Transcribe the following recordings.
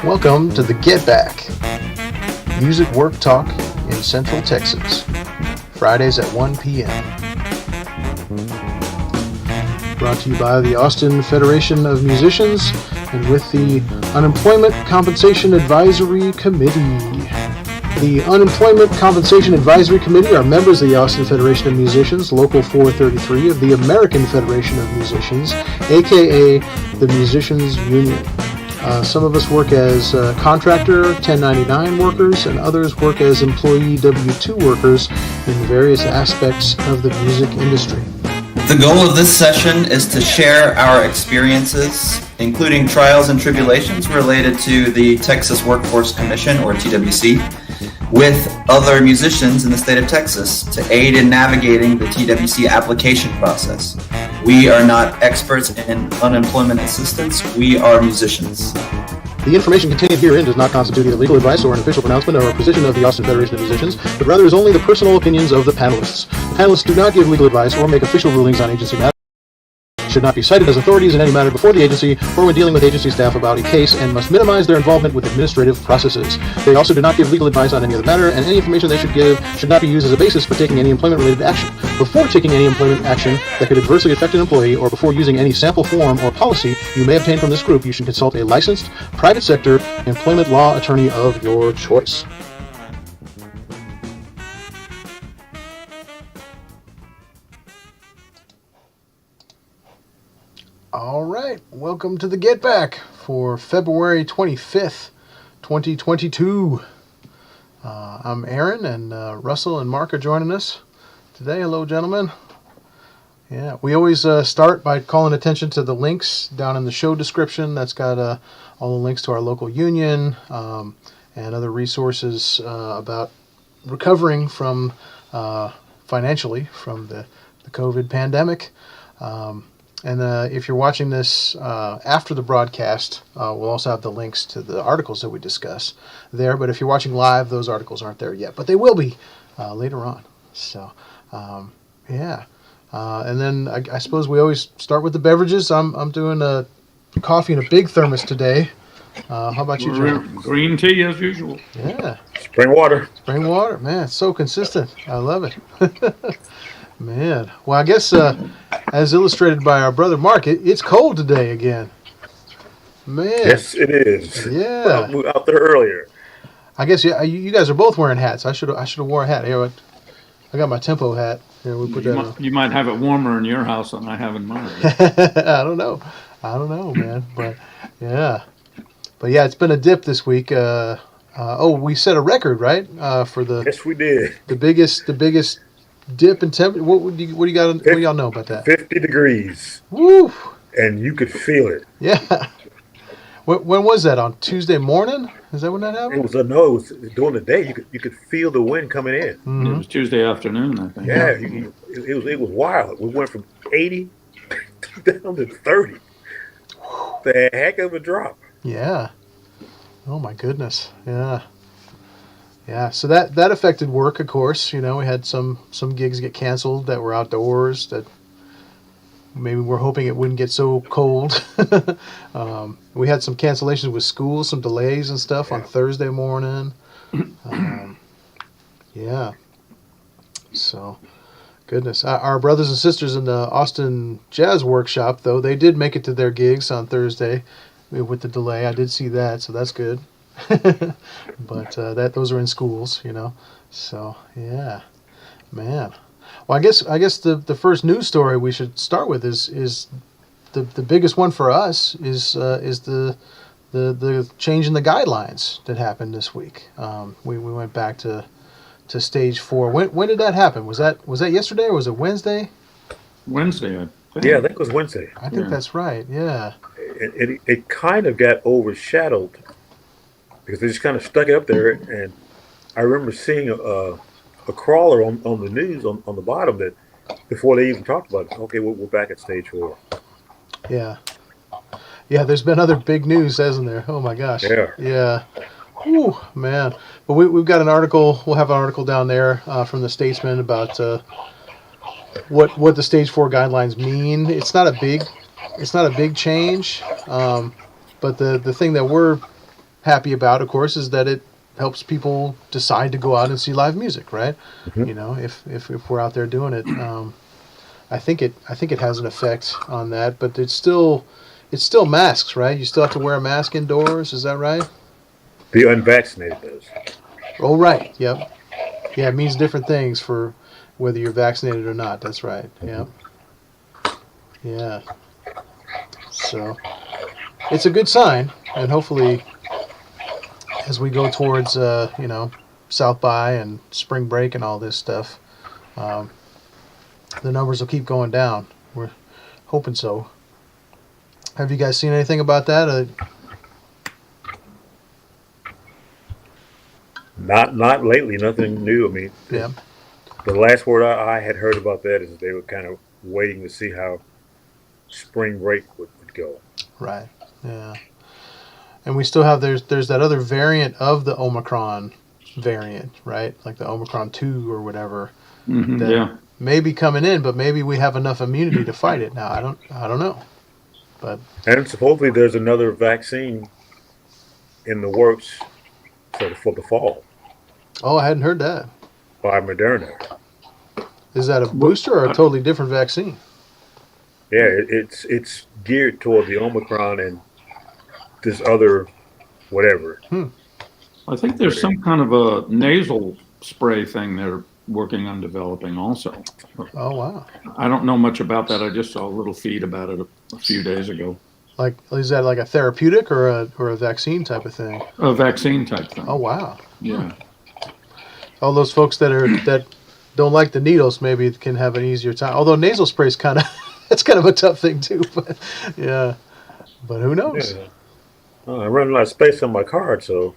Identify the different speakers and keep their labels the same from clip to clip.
Speaker 1: Welcome to the Get Back, music work talk in Central Texas, Fridays at 1 p.m. Brought to you by the Austin Federation of Musicians and with the Unemployment Compensation Advisory Committee. The Unemployment Compensation Advisory Committee are members of the Austin Federation of Musicians, Local 433 of the American Federation of Musicians, aka the Musicians Union. Some of us work as contractor 1099 workers, and others work as employee W-2 workers in various aspects of the music industry.
Speaker 2: The goal of this session is to share our experiences, including trials and tribulations related to the Texas Workforce Commission, or TWC, with other musicians in the state of Texas to aid in navigating the TWC application process. We are not experts in unemployment assistance. We are musicians.
Speaker 1: The information contained herein does not constitute either legal advice or an official pronouncement or a position of the Austin Federation of Musicians, but rather is only the personal opinions of the panelists. The panelists do not give legal advice or make official rulings on agency matters. Should not be cited as authorities in any matter before the agency or when dealing with agency staff about a case, and must minimize their involvement with administrative processes. They also do not give legal advice on any other matter, and any information they should give should not be used as a basis for taking any employment-related action. Before taking any employment action that could adversely affect an employee, or before using any sample form or policy you may obtain from this group, you should consult a licensed, private sector, employment law attorney of your choice. All right, welcome to the Get Back for February 25th, 2022. I'm Aaron, and Russell and Mark are joining us today. Hello, gentlemen. Yeah, we always start by calling attention to the links down in the show description. That's got all the links to our local union and other resources about recovering from financially from the COVID pandemic. And if you're watching this after the broadcast, we'll also have the links to the articles that we discuss there. But if you're watching live, those articles aren't there yet. But they will be later on. So, yeah. And then I suppose we always start with the beverages. I'm doing a coffee in a big thermos today. How about you, John?
Speaker 3: Green tea as usual.
Speaker 1: Yeah.
Speaker 4: Spring water.
Speaker 1: Spring water. Man, it's so consistent. I love it. Man, well, I guess as illustrated by our brother Mark, it's cold today again. Man,
Speaker 4: yes, it is.
Speaker 1: Yeah,
Speaker 4: I was out there earlier.
Speaker 1: I guess you guys are both wearing hats. I should have worn a hat. Here, I got my Tempo hat. Here, we put
Speaker 3: you might have it warmer in your house than I have in mine.
Speaker 1: I don't know, man. But yeah, it's been a dip this week. We set a record, right? For the
Speaker 4: yes, we did.
Speaker 1: The biggest dip in temperature. What do you got? What do y'all know about that?
Speaker 4: 50 degrees.
Speaker 1: Woo!
Speaker 4: And you could feel it.
Speaker 1: Yeah. When was that? On Tuesday morning? Is that when that happened?
Speaker 4: It was during the day. You could feel the wind coming in.
Speaker 1: Mm-hmm.
Speaker 3: It was Tuesday afternoon, I think.
Speaker 4: Yeah, it was wild. We went from 80 down to 30. The heck of a drop.
Speaker 1: Yeah. Oh my goodness. Yeah. Yeah, so that affected work, of course. You know, we had some gigs get canceled that were outdoors that maybe we're hoping it wouldn't get so cold. We had some cancellations with schools, some delays and stuff on Thursday morning. Yeah. So, goodness. Our brothers and sisters in the Austin Jazz Workshop, though, they did make it to their gigs on Thursday with the delay. I did see that, so that's good. But those are in schools, you know. So yeah, man. Well, I guess the first news story we should start with is the biggest one for us is the change in the guidelines that happened this week. We went back to stage 4. When did that happen? Was that yesterday or was it Wednesday?
Speaker 3: Wednesday, I think.
Speaker 4: Yeah, I think it was Wednesday.
Speaker 1: I think that's right. Yeah.
Speaker 4: It kind of got overshadowed because they just kind of stuck it up there, and I remember seeing a crawler on the news on the bottom that before they even talked about it. Okay, we're back at stage 4.
Speaker 1: Yeah. Yeah, there's been other big news, hasn't there? Oh my gosh. Yeah. Whew, man. But we've got an article. We'll have an article down there from the Statesman about what the stage 4 guidelines mean. It's not a big change, but the thing that we're happy about, of course, is that it helps people decide to go out and see live music, right?
Speaker 4: Mhm.
Speaker 1: You know, if we're out there doing it, I think it has an effect on that, but it's still masks, right? You still have to wear a mask indoors. Is that right?
Speaker 4: The unvaccinated does.
Speaker 1: Oh, right. Yep. Yeah, it means different things for whether you're vaccinated or not. That's right. Yep. Yeah. So it's a good sign, and hopefully, as we go towards South by and spring break and all this stuff, um, the numbers will keep going down. We're hoping so. Have you guys seen anything about that?
Speaker 4: Not lately. Nothing new. I mean,
Speaker 1: Yeah.
Speaker 4: the last word I had heard about that is they were kind of waiting to see how spring break would go.
Speaker 1: Right. Yeah. And we still have there's that other variant of the Omicron variant, right? Like the Omicron 2 or whatever that
Speaker 3: Yeah.
Speaker 1: may be coming in, but maybe we have enough immunity to fight it. Now, I don't know. But
Speaker 4: And supposedly there's another vaccine in the works for the fall
Speaker 1: oh, I hadn't heard that.
Speaker 4: by Moderna.
Speaker 1: Is that a booster or a totally different vaccine?
Speaker 4: Yeah, it's geared toward the Omicron and this other whatever.
Speaker 3: I think there's some kind of a nasal spray thing they're working on developing also.
Speaker 1: Oh, wow.
Speaker 3: I don't know much about that. I just saw a little feed about it a few days ago.
Speaker 1: Like, is that like a therapeutic or a vaccine type of thing?
Speaker 3: A vaccine type thing.
Speaker 1: Oh, wow.
Speaker 3: Yeah.
Speaker 1: All those folks that don't like the needles maybe can have an easier time. Although nasal spray is kind of that's kind of a tough thing too. But yeah, but who knows?
Speaker 4: Yeah. Oh, I run out of space on my card, so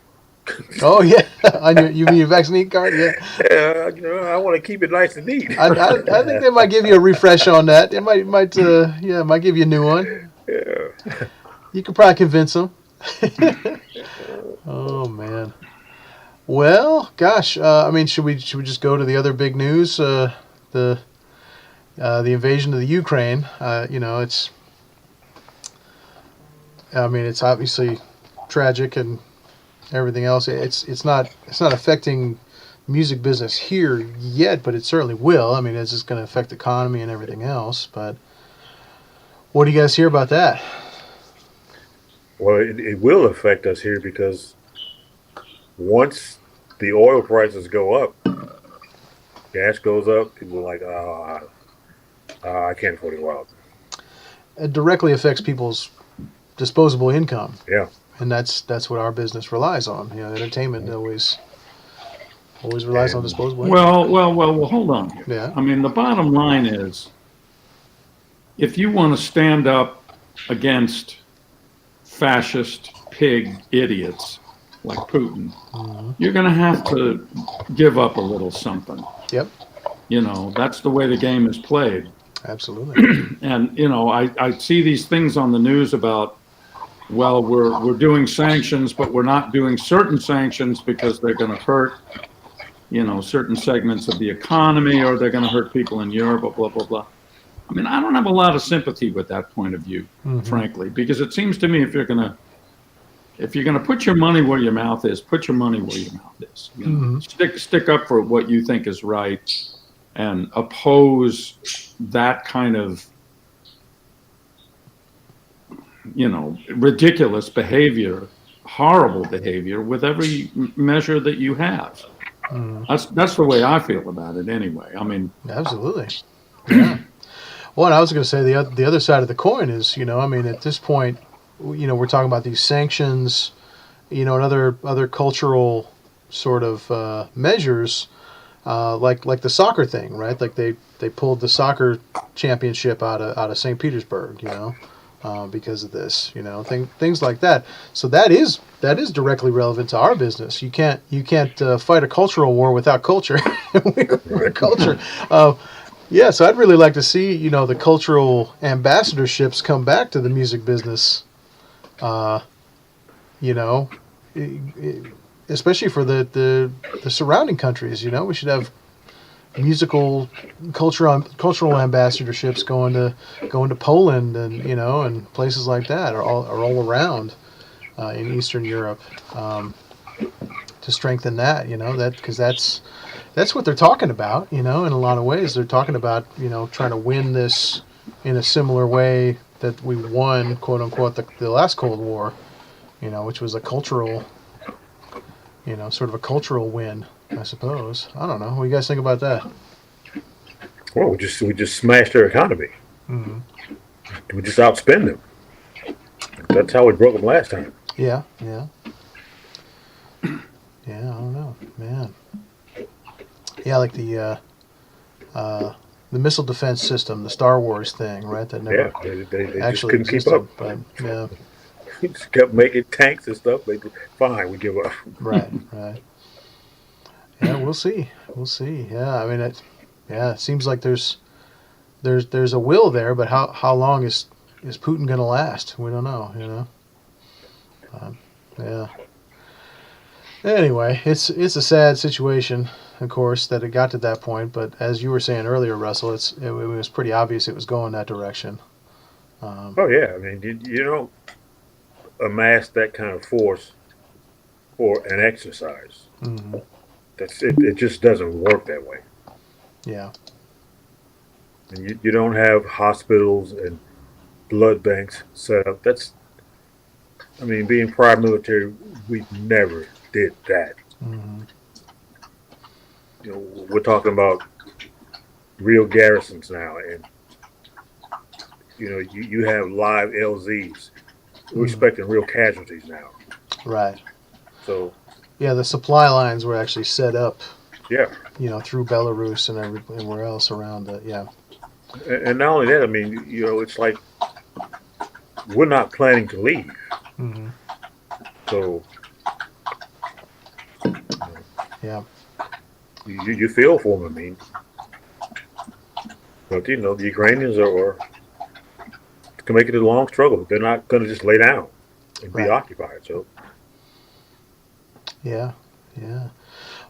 Speaker 1: Oh yeah, on you mean your vaccine card? Yeah,
Speaker 4: yeah, I want to keep it nice and neat.
Speaker 1: I think they might give you a refresh on that. It might give you a new one.
Speaker 4: Yeah.
Speaker 1: You could probably convince them. Oh man. Well, gosh, I mean, should we just go to the other big news? The invasion of the Ukraine. It's obviously tragic and everything else. It's not affecting music business here yet, but it certainly will. I mean, it's just going to affect the economy and everything else. But what do you guys hear about that?
Speaker 4: Well, it will affect us here because once the oil prices go up, gas goes up, people are like, I can't afford to go out.
Speaker 1: It directly affects people's disposable income.
Speaker 4: Yeah.
Speaker 1: And that's what our business relies on. You know, entertainment always relies on disposable income.
Speaker 3: Well, hold on here.
Speaker 1: Yeah.
Speaker 3: I mean, the bottom line is, if you want to stand up against fascist pig idiots like Putin, you're going to have to give up a little something.
Speaker 1: Yep.
Speaker 3: You know, that's the way the game is played.
Speaker 1: Absolutely.
Speaker 3: And, you know, I see these things on the news about, well, we're doing sanctions, but we're not doing certain sanctions because they're going to hurt, you know, certain segments of the economy, or they're going to hurt people in Europe, or blah, blah, blah. I mean, I don't have a lot of sympathy with that point of view, frankly, because it seems to me if you're going to put your money where your mouth is, put your money where your mouth is. You know? Stick up for what you think is right, and oppose that kind of, you know, ridiculous behavior, horrible behavior with every measure that you have. That's the way I feel about it anyway. I mean,
Speaker 1: absolutely. Yeah. Well, and I was going to say the other side of the coin is, you know, I mean, at this point, you know, we're talking about these sanctions, you know, and other cultural sort of measures, like the soccer thing, right? Like they pulled the soccer championship out of St. Petersburg, you know, because of this, you know, things like that. So that is directly relevant to our business. You can't fight a cultural war without culture. We're a culture. Yeah, so I'd really like to see, you know, the cultural ambassadorships come back to the music business. You know, especially for the surrounding countries. You know, we should have cultural ambassadorships going to Poland and, you know, and places like that, or all around. in Eastern Europe to strengthen that. That because that's what they're talking about. In a lot of ways, they're talking about trying to win this in a similar way that we won, quote unquote, the last Cold War. Which was a cultural, sort of a cultural win, I suppose. I don't know. What do you guys think about that?
Speaker 4: Well, we just smashed their economy.
Speaker 1: Mm-hmm.
Speaker 4: We just outspend them. That's how we broke them last time.
Speaker 1: Yeah. I don't know, man. Yeah, like the missile defense system, the Star Wars thing, right? That never
Speaker 4: They
Speaker 1: actually
Speaker 4: just couldn't keep
Speaker 1: existed.
Speaker 4: up.
Speaker 1: But yeah,
Speaker 4: Just kept making tanks and stuff. Fine, we give up.
Speaker 1: right. Yeah, we'll see. Yeah, I mean, it seems like there's a will there, but how long is Putin going to last? We don't know. Yeah. Anyway, it's a sad situation, of course, that it got to that point. But as you were saying earlier, Russell, it was pretty obvious it was going that direction.
Speaker 4: Oh yeah, I mean, you don't amass that kind of force for an exercise.
Speaker 1: Mm-hmm.
Speaker 4: That's it. It just doesn't work that way.
Speaker 1: Yeah.
Speaker 4: And you don't have hospitals and blood banks set up. I mean, being prior military, we never did that.
Speaker 1: Mm-hmm.
Speaker 4: We're talking about real garrisons now, and you have live LZs. We're expecting real casualties now.
Speaker 1: Right.
Speaker 4: So.
Speaker 1: Yeah, the supply lines were actually set up.
Speaker 4: Yeah.
Speaker 1: Through Belarus and everywhere else around it. Yeah.
Speaker 4: And not only that, I mean, it's like we're not planning to leave.
Speaker 1: Mm-hmm.
Speaker 4: So.
Speaker 1: Yeah.
Speaker 4: You feel for them, I mean. But, the Ukrainians can make it a long struggle. They're not going to just lay down and be occupied. So.
Speaker 1: Yeah.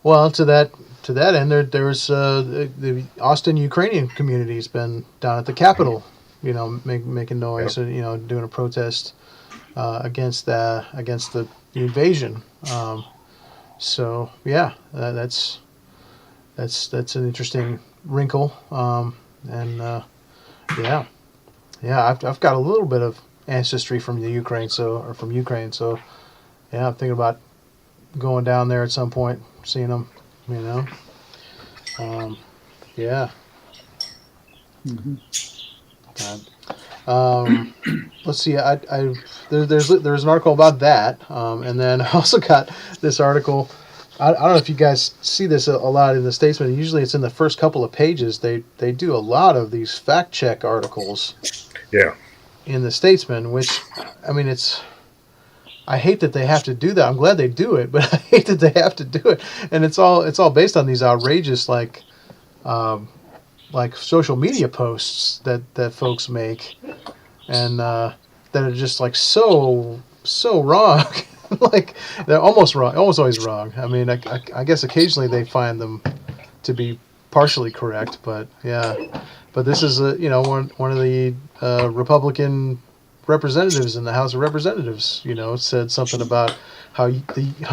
Speaker 1: Well, to that end, there's the Austin Ukrainian community's been down at the Capitol, making noise and doing a protest against the invasion. So yeah, that's an interesting wrinkle. I've got a little bit of ancestry from the Ukraine, so yeah, I'm thinking about going down there at some point, seeing them, yeah.
Speaker 3: Mm-hmm.
Speaker 1: Let's see. There's an article about that, and then I also got this article. I don't know if you guys see this a lot in the Statesman. Usually, it's in the first couple of pages. They do a lot of these fact check articles.
Speaker 4: Yeah.
Speaker 1: In the Statesman, which I mean, I hate that they have to do that. I'm glad they do it, but I hate that they have to do it. And it's all based on these outrageous like social media posts that folks make, and that are just like so wrong. Like they're almost wrong, almost always wrong. I mean, I guess occasionally they find them to be partially correct, but yeah. But this is one of the Republican representatives in the House of Representatives, said something about how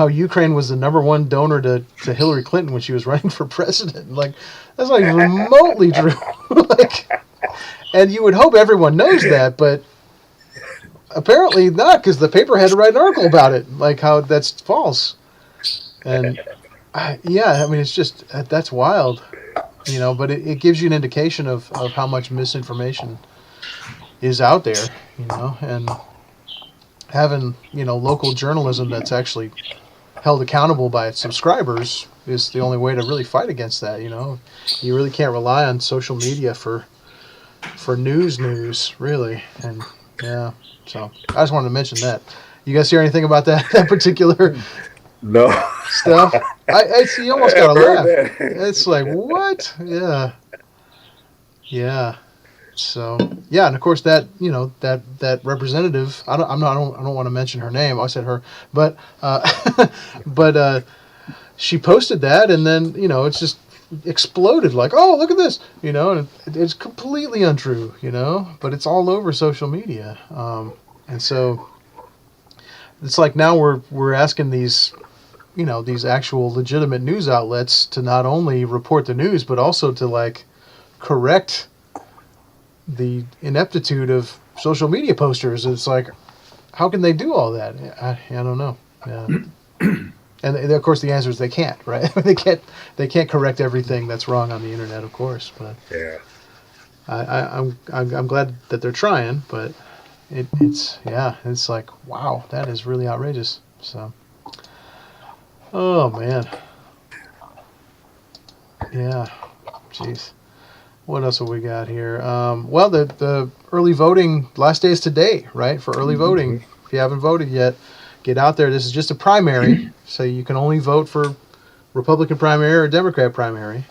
Speaker 1: Ukraine was the number one donor to Hillary Clinton when she was running for president. Like, that's not even remotely true. And you would hope everyone knows that, but apparently not, because the paper had to write an article about it, like how that's false. And I mean, it's just that's wild, But it gives you an indication of how much misinformation is out there, and having local journalism that's actually held accountable by its subscribers is the only way to really fight against that. You really can't rely on social media for news really. And yeah, so I just wanted to mention that. You guys hear anything about that particular
Speaker 4: no
Speaker 1: stuff? You almost gotta laugh. It's like, what? Yeah. So yeah, and of course that that representative. I don't want to mention her name. I said her, but she posted that, and then it's just exploded. Like, oh, look at this, and it's completely untrue, but it's all over social media, and so it's like now we're asking these, these actual legitimate news outlets to not only report the news but also to like correct the ineptitude of social media posters. It's like, how can they do all that? I don't know. Yeah. And of course, the answer is they can't. Right? They can't correct everything that's wrong on the internet, of course. But
Speaker 4: Yeah.
Speaker 1: I'm glad that they're trying. But it's like, wow, that is really outrageous. So, oh man, yeah, jeez. What else have we got here? Well, the early voting last day is today, right? For early voting. If you haven't voted yet, get out there. This is just a primary, so you can only vote for Republican primary or Democrat primary.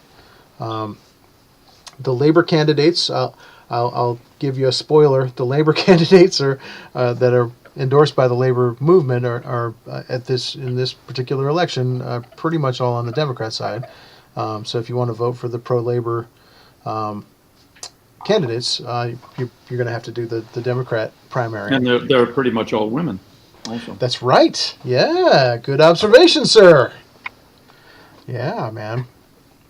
Speaker 1: The Labor candidates, I'll give you a spoiler. The Labor candidates are that are endorsed by the labor movement are in this particular election pretty much all on the Democrat side. So if you want to vote for the pro-labor candidates, you're going to have to do the Democrat primary.
Speaker 3: And they're pretty much all women also.
Speaker 1: That's right. Yeah, good observation, sir. Yeah, man.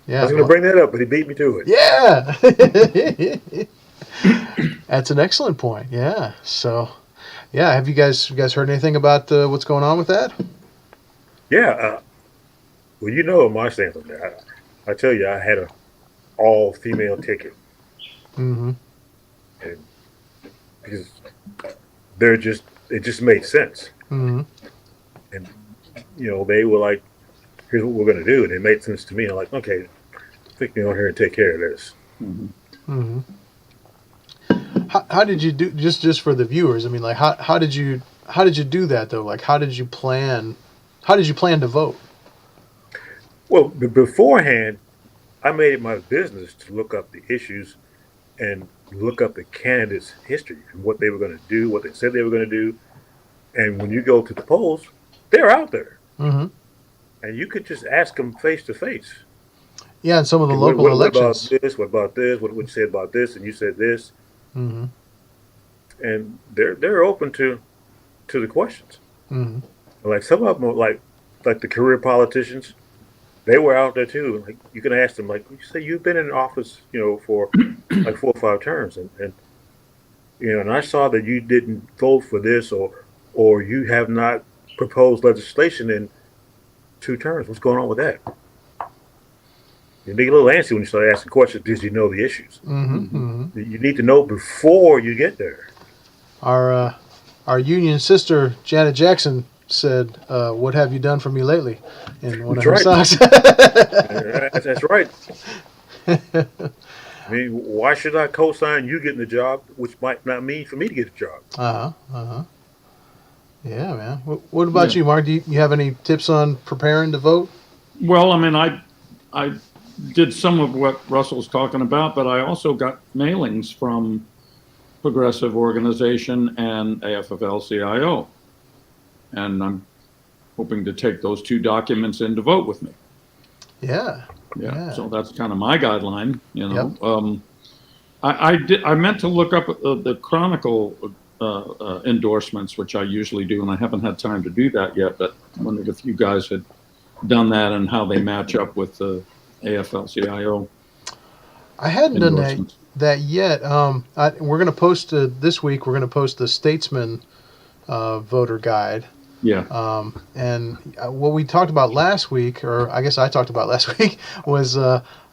Speaker 1: Yeah,
Speaker 4: I was going to bring that up, but he beat me to it.
Speaker 1: Yeah. That's an excellent point. Yeah. So, yeah, have you guys heard anything about what's going on with that?
Speaker 4: Yeah. Well, you know my stance on that. I tell you, I had a all-female ticket.
Speaker 1: Mm-hmm.
Speaker 4: And because it just made sense.
Speaker 1: Mm-hmm.
Speaker 4: And, they were like, here's what we're going to do. And it made sense to me. I'm like, okay, take me on here and take care of this.
Speaker 1: Mm-hmm. How did you do, just for the viewers? I mean, like, how did you do that though? Like, how did you plan to vote?
Speaker 4: Well, beforehand, I made it my business to look up the issues and look up the candidates' history and what they were going to do, what they said they were going to do. And when you go to the polls, they're out there.
Speaker 1: Mm-hmm.
Speaker 4: And you could just ask them face to face.
Speaker 1: Yeah, and some of the local elections.
Speaker 4: What about this? What about this? What you said about this? And you said this.
Speaker 1: Mm-hmm.
Speaker 4: And they're open to the questions.
Speaker 1: Mm-hmm.
Speaker 4: Like some of them, like the career politicians, they were out there too. Like you can ask them, like you say, you've been in office, for like 4 or 5 terms, and and I saw that you didn't vote for this, or you have not proposed legislation in 2 terms. What's going on with that? You get a little antsy when you start asking questions. Did you know the issues?
Speaker 1: Mm-hmm. Mm-hmm.
Speaker 4: You need to know before you get there.
Speaker 1: Our union sister Janet Jackson said, "What have you done for me lately?" In one of her songs.
Speaker 4: That's right. I mean, why should I co-sign you getting the job, which might not mean for me to get a job?
Speaker 1: Yeah, man. What about you, Mark? Do you have any tips on preparing to vote?
Speaker 3: Well, I mean, I did some of what Russell's talking about, but I also got mailings from Progressive Organization and AFL-CIO. And I'm hoping to take those 2 documents in to vote with me.
Speaker 1: Yeah.
Speaker 3: So that's kind of my guideline,
Speaker 1: Yep.
Speaker 3: I meant to look up the Chronicle endorsements, which I usually do, and I haven't had time to do that yet, but I wondered if you guys had done that and how they match up with the AFL-CIO.
Speaker 1: I hadn't done that yet. We're going to post this week. We're going to post the Statesman voter guide.
Speaker 3: Yeah.
Speaker 1: And what we talked about last week, or I guess I talked about last week, was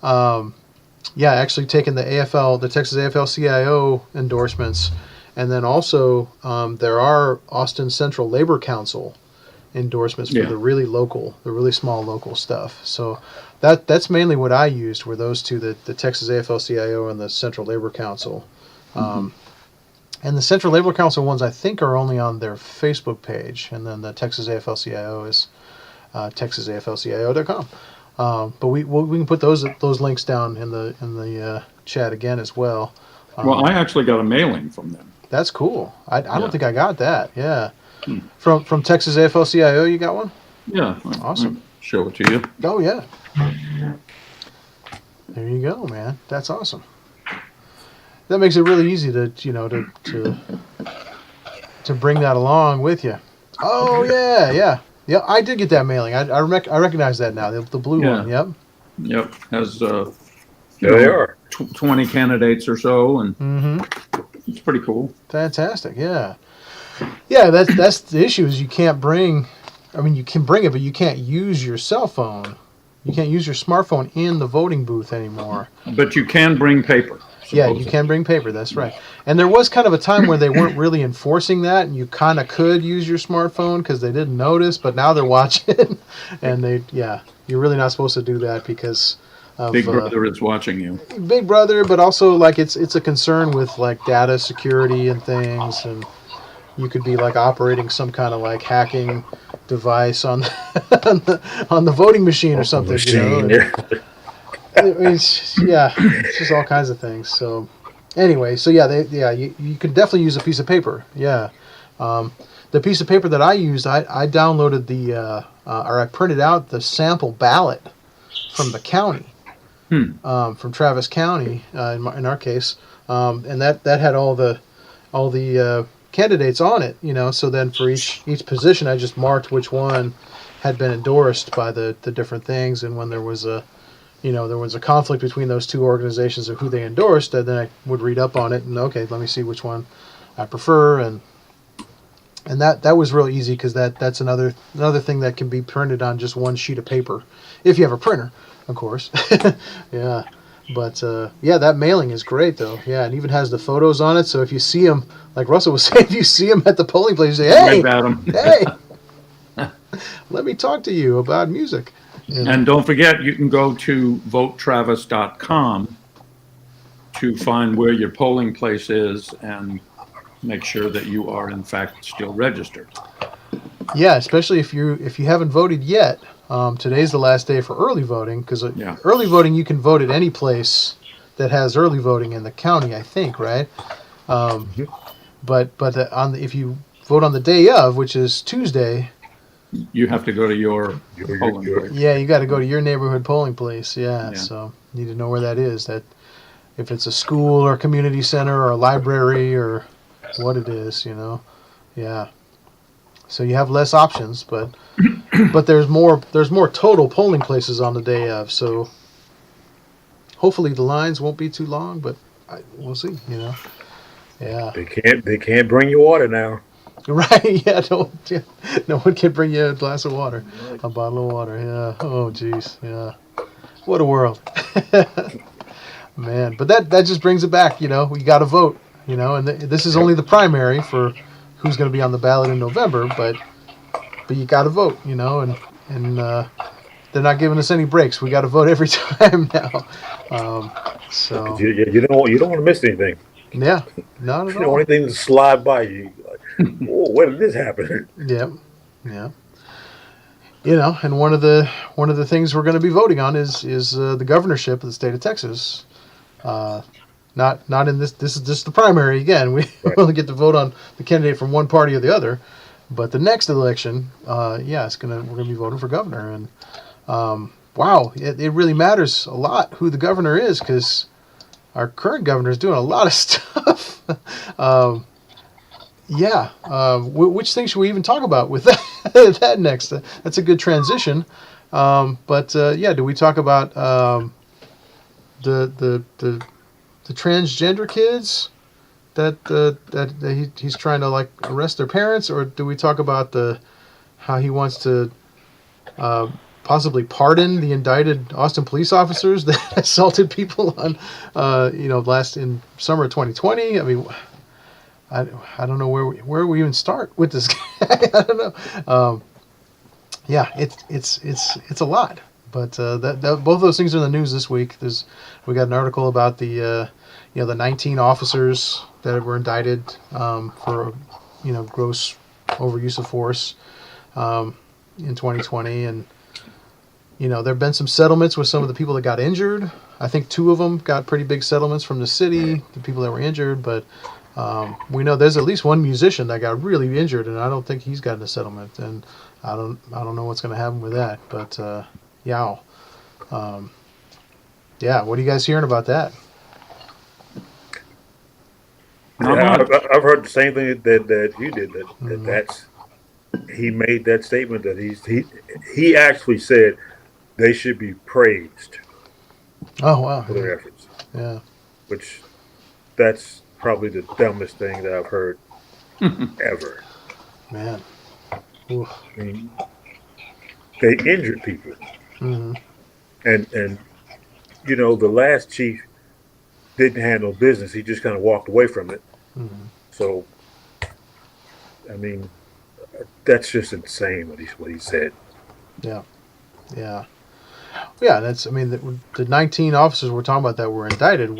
Speaker 1: actually taking the Texas AFL-CIO endorsements, and then also there are Austin Central Labor Council endorsements for the really small local stuff. So that's mainly what I used, were those 2, the Texas AFL-CIO and the Central Labor Council. And the Central Labor Council ones, I think, are only on their Facebook page, and then the Texas AFL-CIO is texasaflcio.com. But we can put those links down in the chat again as well.
Speaker 3: Well, I actually got a mailing from them.
Speaker 1: That's cool. I don't think I got that. Yeah. From Texas AFL-CIO, you got one?
Speaker 3: Yeah.
Speaker 1: Awesome.
Speaker 3: I'll show it to you.
Speaker 1: Oh, yeah. There you go, man. That's awesome. That makes it really easy to bring that along with you. Oh yeah. I did get that mailing. I recognize that now. The blue
Speaker 3: Yeah.
Speaker 1: one. Yep.
Speaker 3: Yep, has you
Speaker 4: There they
Speaker 3: know
Speaker 4: are.
Speaker 3: 20 candidates or so, and
Speaker 1: Mm-hmm.
Speaker 3: it's pretty cool.
Speaker 1: Fantastic. Yeah. Yeah. That's the issue is you can't bring. I mean, you can bring it, but you can't use your cell phone. You can't use your smartphone in the voting booth anymore.
Speaker 3: But you can bring paper,
Speaker 1: Yeah, you
Speaker 3: supposedly.
Speaker 1: can bring paper. That's right. And there was kind of a time where they weren't really enforcing that, and you kind of could use your smartphone because they didn't notice. But now they're watching, and you're really not supposed to do that because of
Speaker 3: Big Brother is watching you.
Speaker 1: Big Brother. But also, like it's a concern with like data security and things, and you could be like operating some kind of like hacking device on on the voting machine or something. You know,
Speaker 4: Machine.
Speaker 1: and it's just all kinds of things. So anyway, so you can definitely use a piece of paper. Yeah. The piece of paper that I used, I downloaded or I printed out the sample ballot from the county, from Travis County, in our case, and that had all the candidates on it. You know, so then for each position, I just marked which one had been endorsed by the different things, and when there was a conflict between those two organizations of who they endorsed, and then I would read up on it and okay, let me see which one I prefer, and that was real easy because that's another thing that can be printed on just one sheet of paper if you have a printer, of course. Yeah, but that mailing is great though. Yeah, it even has the photos on it, so if you see them, like Russell was saying, if you see them at the polling place, you say,
Speaker 3: Wave at 'em.
Speaker 1: hey, let me talk to you about music.
Speaker 3: And don't forget, you can go to votetravis.com to find where your polling place is and make sure that you are in fact still registered.
Speaker 1: Yeah, especially if you haven't voted yet. Today's the last day for early voting because
Speaker 3: Yeah.
Speaker 1: early voting you can vote at any place that has early voting in the county, I think, right? But if you vote on the day of, which is Tuesday,
Speaker 3: You have to go to your polling place.
Speaker 1: yeah, you got to go to your neighborhood polling place. Yeah,
Speaker 3: Yeah.
Speaker 1: so you need to know where that is. That if it's a school or community center or a library or what it is, you know. Yeah. So you have less options, but there's more total polling places on the day of. So hopefully the lines won't be too long, but we'll see. You know, yeah,
Speaker 4: They can't bring you water now.
Speaker 1: right. Yeah, no one can bring you a glass of water, a bottle of water. Yeah. Oh, geez. Yeah. What a world, man. But that just brings it back. You know, we got to vote. You know, and this is only the primary for who's going to be on the ballot in November, but you got to vote, you know, and they're not giving us any breaks. We got to vote every time now. So
Speaker 4: You don't want to miss anything.
Speaker 1: yeah, not
Speaker 4: You
Speaker 1: at
Speaker 4: don't
Speaker 1: all.
Speaker 4: want anything to slide by you. Like, oh, when did this happen?
Speaker 1: Yeah, yeah. You know, and one of the things we're going to be voting on is the governorship of the state of Texas. Not in this. This is just the primary again. We
Speaker 4: Right.
Speaker 1: only get to vote on the candidate from one party or the other. But the next election, we're gonna be voting for governor, and wow, it really matters a lot who the governor is because our current governor is doing a lot of stuff. Which thing should we even talk about with that next? That's a good transition. Do we talk about the transgender kids that he's trying to like arrest their parents, or do we talk about how he wants to possibly pardon the indicted Austin police officers that assaulted people on last in summer of 2020? I mean, I don't know where we even start with this guy. I don't know. It's a lot. But both those things are in the news this week. We got an article about the 19 officers that were indicted for gross overuse of force in 2020, and there have been some settlements with some of the people that got injured. I think 2 of them got pretty big settlements from the city, the people that were injured, but we know there's at least one musician that got really injured, and I don't think he's gotten a settlement, and I don't know what's going to happen with that, but what are you guys hearing about that?
Speaker 3: Not
Speaker 4: Yeah,
Speaker 3: much.
Speaker 4: I've heard the same thing that you did. That's he made that statement that he actually said they should be praised
Speaker 1: Oh wow.
Speaker 4: for their efforts,
Speaker 1: Yeah.
Speaker 4: which that's probably the dumbest thing that I've heard ever.
Speaker 1: Man. Ooh.
Speaker 4: I mean, they injured people,
Speaker 1: Hmm.
Speaker 4: and the last chief didn't handle business. He just kind of walked away from it.
Speaker 1: Hmm.
Speaker 4: So, I mean, that's just insane what he said.
Speaker 1: Yeah. Yeah. Yeah. That's. I mean, the 19 officers we're talking about that were indicted.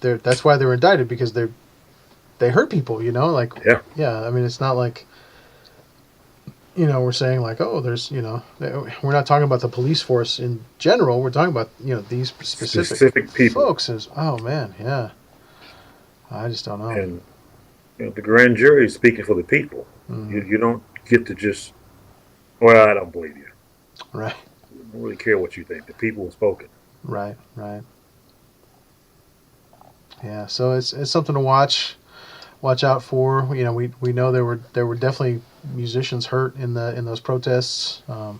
Speaker 1: That's why they were indicted, because they hurt people. Like.
Speaker 4: Yeah,
Speaker 1: Yeah. I mean, it's not like. We're saying like, oh, we're not talking about the police force in general. We're talking about, these specific
Speaker 4: people,
Speaker 1: folks. Oh man, yeah. I just don't know.
Speaker 4: and the grand jury is speaking for the people.
Speaker 1: Hmm.
Speaker 4: You don't get to just. Well, I don't believe you.
Speaker 1: Right,
Speaker 4: I don't really care what you think. The people have spoken.
Speaker 1: right, right. Yeah. So it's something to watch out for. We know there were definitely musicians hurt in those protests. That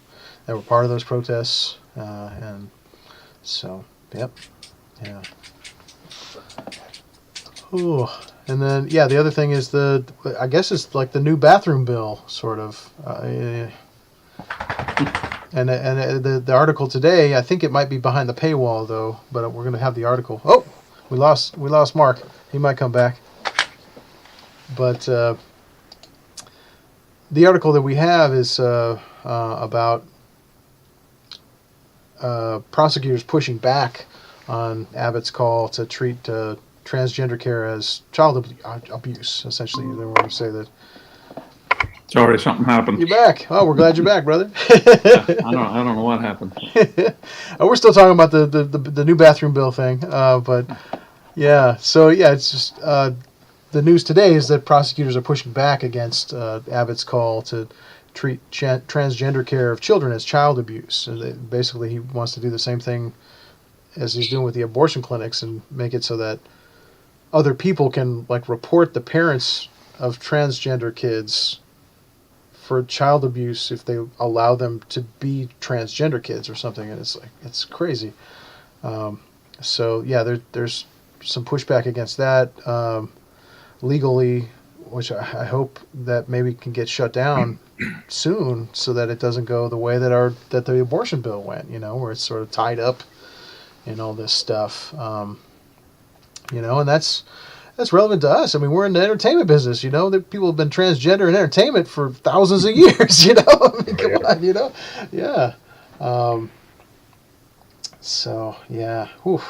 Speaker 1: were part of those protests, and so yep, yeah. Ooh. And then, yeah, the other thing is I guess it's like the new bathroom bill, sort of. And the article today, I think it might be behind the paywall though, but we're gonna have the article. Oh, we lost Mark. He might come back. But the article that we have is about prosecutors pushing back on Abbott's call to treat transgender care as child abuse. Essentially, they want to say that.
Speaker 3: Sorry, something happened.
Speaker 1: You're back. Oh, we're glad you're back, brother.
Speaker 3: I don't know what happened.
Speaker 1: We're still talking about the new bathroom bill thing, but yeah. So yeah, it's just the news today is that prosecutors are pushing back against Abbott's call to treat transgender care of children as child abuse. And basically, he wants to do the same thing as he's doing with the abortion clinics and make it so that other people can like report the parents of transgender kids for child abuse if they allow them to be transgender kids or something. And it's crazy. So yeah, there's some pushback against that legally, which I hope that maybe can get shut down soon, so that it doesn't go the way that the abortion bill went. Where it's sort of tied up in all this stuff. And that's relevant to us. I mean, we're in the entertainment business. That people have been transgender in entertainment for thousands of years. I mean, come on. Yeah. So yeah. Whew.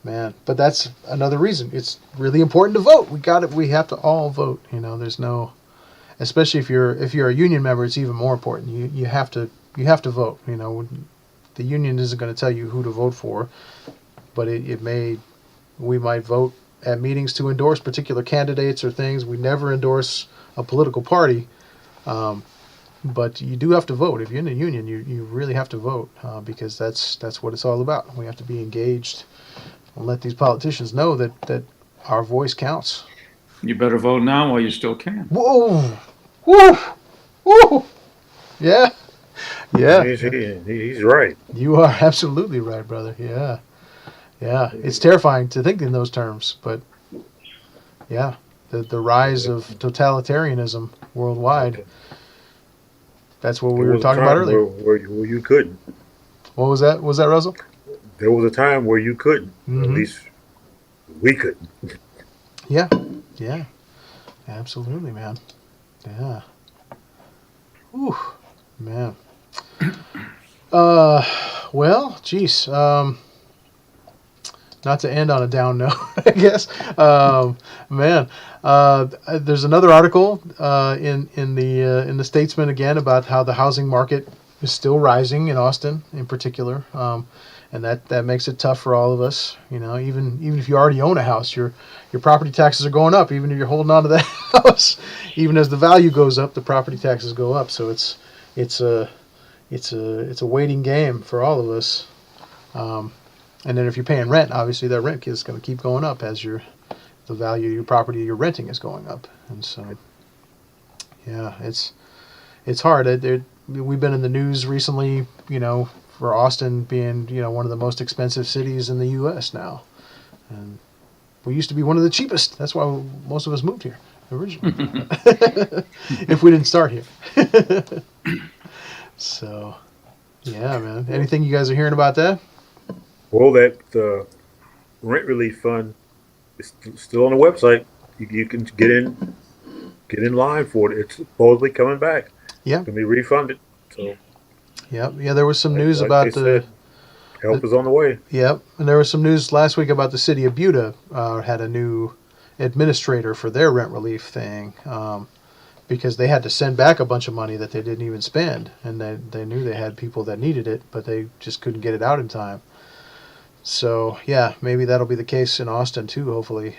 Speaker 1: Man, but that's another reason. It's really important to vote. We have to all vote. There's no, especially if you're a union member, it's even more important. You have to vote. The union isn't going to tell you who to vote for, but we might vote at meetings to endorse particular candidates or things. We never endorse a political party, but you do have to vote. If you're in a union, you really have to vote, because that's what it's all about. We have to be engaged and let these politicians know that our voice counts.
Speaker 3: You better vote now while you still can.
Speaker 1: Whoa! Woo! Woo! Yeah. Yeah.
Speaker 4: He's right.
Speaker 1: You are absolutely right, brother. Yeah. Yeah. It's terrifying to think in those terms, but yeah, the rise of totalitarianism worldwide. That's what we were talking about earlier.
Speaker 4: Where you couldn't.
Speaker 1: What was that? Was that Russell?
Speaker 4: There was a time where you couldn't.
Speaker 1: Mm-hmm.
Speaker 4: At least we couldn't.
Speaker 1: Yeah. Yeah. Absolutely, man. Yeah. Whew. Man. Well, geez. Not to end on a down note, I guess. Man, there's another article in the Statesman again about how the housing market is still rising in Austin, in particular, and that makes it tough for all of us. Even if you already own a house, your property taxes are going up. Even if you're holding on to that house, even as the value goes up, the property taxes go up. So it's a waiting game for all of us. And then if you're paying rent, obviously that rent is going to keep going up as the value of your property you're renting is going up. And so, yeah, it's hard. We've been in the news recently, for Austin being, one of the most expensive cities in the U.S. now. And we used to be one of the cheapest. That's why most of us moved here originally. If we didn't start here. So, yeah, man. Anything you guys are hearing about that?
Speaker 4: Well, that rent relief fund is still on the website. You can get in line for it. It's supposedly coming back.
Speaker 1: Yeah.
Speaker 4: Can be refunded. So,
Speaker 1: Yep. Yeah, there was some news
Speaker 4: like
Speaker 1: about
Speaker 4: they said, help is on the way.
Speaker 1: Yep, and there was some news last week about the city of Buda had a new administrator for their rent relief thing, because they had to send back a bunch of money that they didn't even spend, and they knew they had people that needed it, but they just couldn't get it out in time. So yeah, maybe that'll be the case in Austin too. Hopefully,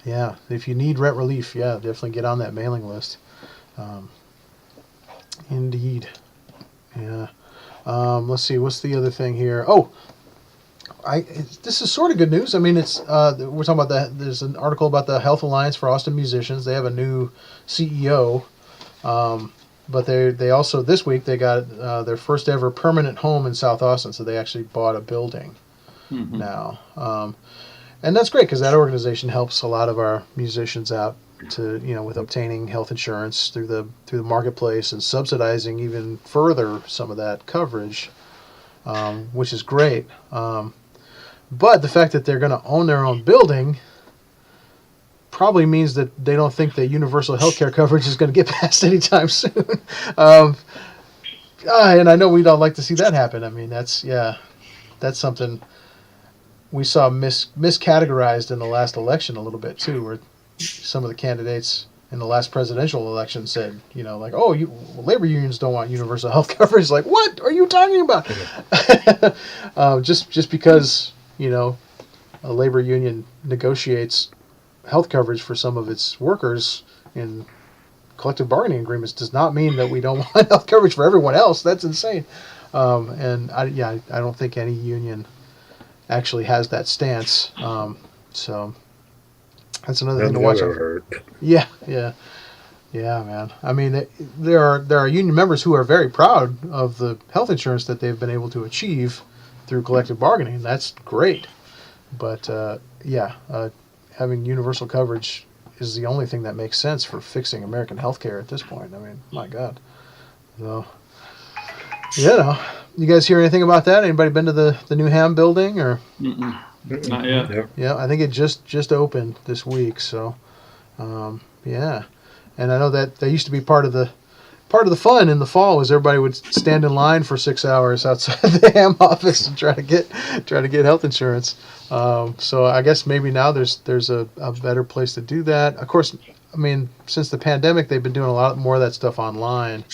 Speaker 1: yeah. If you need rent relief, yeah, definitely get on that mailing list. Indeed, yeah. Let's see, what's the other thing here? Oh, this is sort of good news. I mean, we're talking about that. There's an article about the Health Alliance for Austin Musicians. They have a new CEO, but they also this week they got their first ever permanent home in South Austin. So they actually bought a building now, and that's great because that organization helps a lot of our musicians out to with obtaining health insurance through the marketplace and subsidizing even further some of that coverage, which is great. But the fact that they're going to own their own building probably means that they don't think that universal health care coverage is going to get passed anytime soon. And I know we don't like to see that happen. I mean, that's something we saw miscategorized in the last election a little bit too, where some of the candidates in the last presidential election said, like, oh, labor unions don't want universal health coverage. Like, what are you talking about? Just because, a labor union negotiates health coverage for some of its workers in collective bargaining agreements does not mean that we don't want health coverage for everyone else. That's insane. And I don't think any union actually has that stance. So that's another thing to watch out for. Yeah, man. I mean, there are union members who are very proud of the health insurance that they've been able to achieve through collective bargaining. That's great. But having universal coverage is the only thing that makes sense for fixing American healthcare at this point. I mean, my God. So, you guys hear anything about that? Anybody been to the new Ham building or?
Speaker 3: Not yet.
Speaker 1: Yeah, I think it just opened this week. So, yeah, and I know that used to be part of the fun in the fall was everybody would stand in line for 6 hours outside the Ham office and try to get health insurance. So I guess maybe now there's a better place to do that. Of course, I mean, since the pandemic, they've been doing a lot more of that stuff online.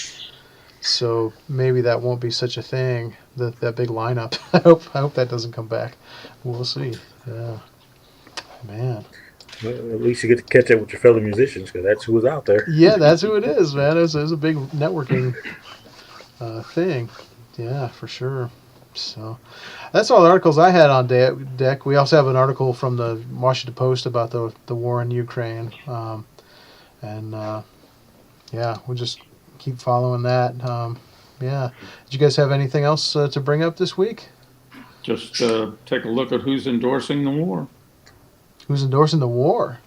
Speaker 1: So maybe that won't be such a thing. That big lineup. I hope that doesn't come back. We'll see. Yeah, man.
Speaker 4: Well, at least you get to catch up with your fellow musicians because that's who was out there.
Speaker 1: Yeah, that's who it is, man. It's a big networking thing. Yeah, for sure. So that's all the articles I had on deck. We also have an article from the Washington Post about the war in Ukraine. We'll just keep following that. Yeah. Did you guys have anything else to bring up this week?
Speaker 3: Just take a look at who's endorsing the war.
Speaker 1: Who's endorsing the war?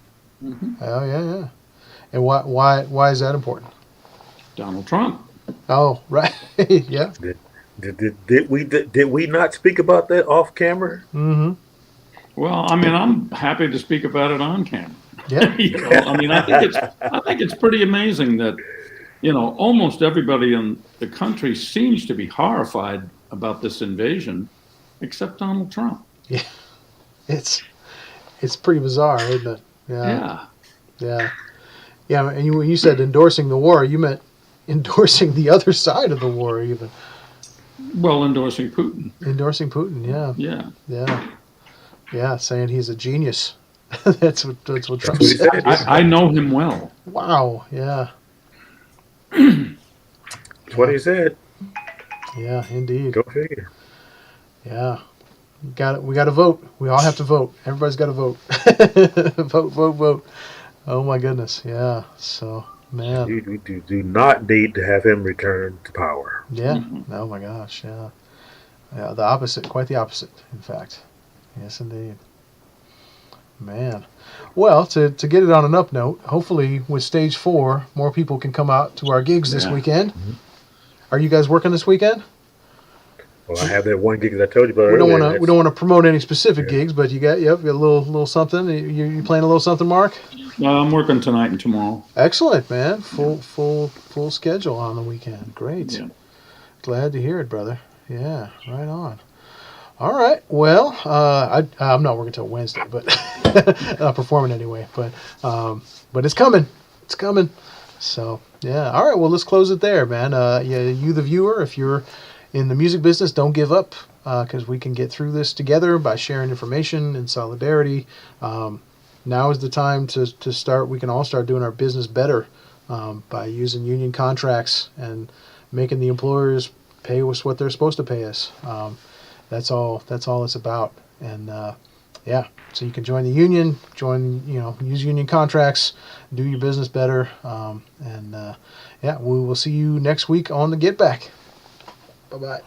Speaker 3: Mm-hmm.
Speaker 1: Oh, yeah. And why is that important?
Speaker 3: Donald Trump.
Speaker 1: Oh, right. Yeah.
Speaker 4: Did we not speak about that off camera?
Speaker 1: Mm-hmm.
Speaker 3: Well, I mean, I'm happy to speak about it on camera.
Speaker 1: Yeah.
Speaker 3: I mean, I think it's pretty amazing that, almost everybody in the country seems to be horrified about this invasion, except Donald Trump.
Speaker 1: Yeah. It's pretty bizarre, isn't it?
Speaker 3: Yeah.
Speaker 1: And when you said endorsing the war, you meant endorsing the other side of the war, even.
Speaker 3: Well, endorsing Putin.
Speaker 1: Endorsing Putin, yeah. Yeah, saying he's a genius. That's what Trump said.
Speaker 3: I know him well.
Speaker 1: Wow, yeah.
Speaker 4: That's what he said.
Speaker 1: Yeah, indeed.
Speaker 4: Go figure.
Speaker 1: Yeah. We got to vote. We all have to vote. Everybody's got to vote. Vote. Oh my goodness. Yeah. So, Man.
Speaker 4: We do not need to have him return to power.
Speaker 1: Yeah.
Speaker 3: Mhm.
Speaker 1: Oh my gosh. Yeah. Yeah. The opposite. Quite the opposite, in fact. Yes, indeed. Man. Well, to get it on an up note, hopefully with stage 4, more people can come out to our gigs this
Speaker 3: Yeah.
Speaker 1: weekend.
Speaker 4: Mhm.
Speaker 1: Are you guys working this weekend?
Speaker 4: Well, I have that one gig that I told you about
Speaker 1: We don't
Speaker 4: earlier.
Speaker 1: want to. We don't want to promote any specific
Speaker 4: Yeah.
Speaker 1: gigs, but you got a little something. You playing a little something, Mark?
Speaker 3: I'm working tonight and tomorrow.
Speaker 1: Excellent, man. Full schedule on the weekend. Great.
Speaker 3: Yeah.
Speaker 1: Glad to hear it, brother. Yeah, right on. All right. Well, I'm not working till Wednesday, but not performing anyway. But it's coming. It's coming. So yeah. All right. Well, let's close it there, man. Yeah, you the viewer, if you're in the music business, don't give up, because we can get through this together by sharing information and solidarity. Now is the time to start. We can all start doing our business better, by using union contracts and making the employers pay us what they're supposed to pay us. That's all it's about. And yeah, so you can join the union, use union contracts, do your business better. And yeah, we will see you next week on the Get Back. Bye bye.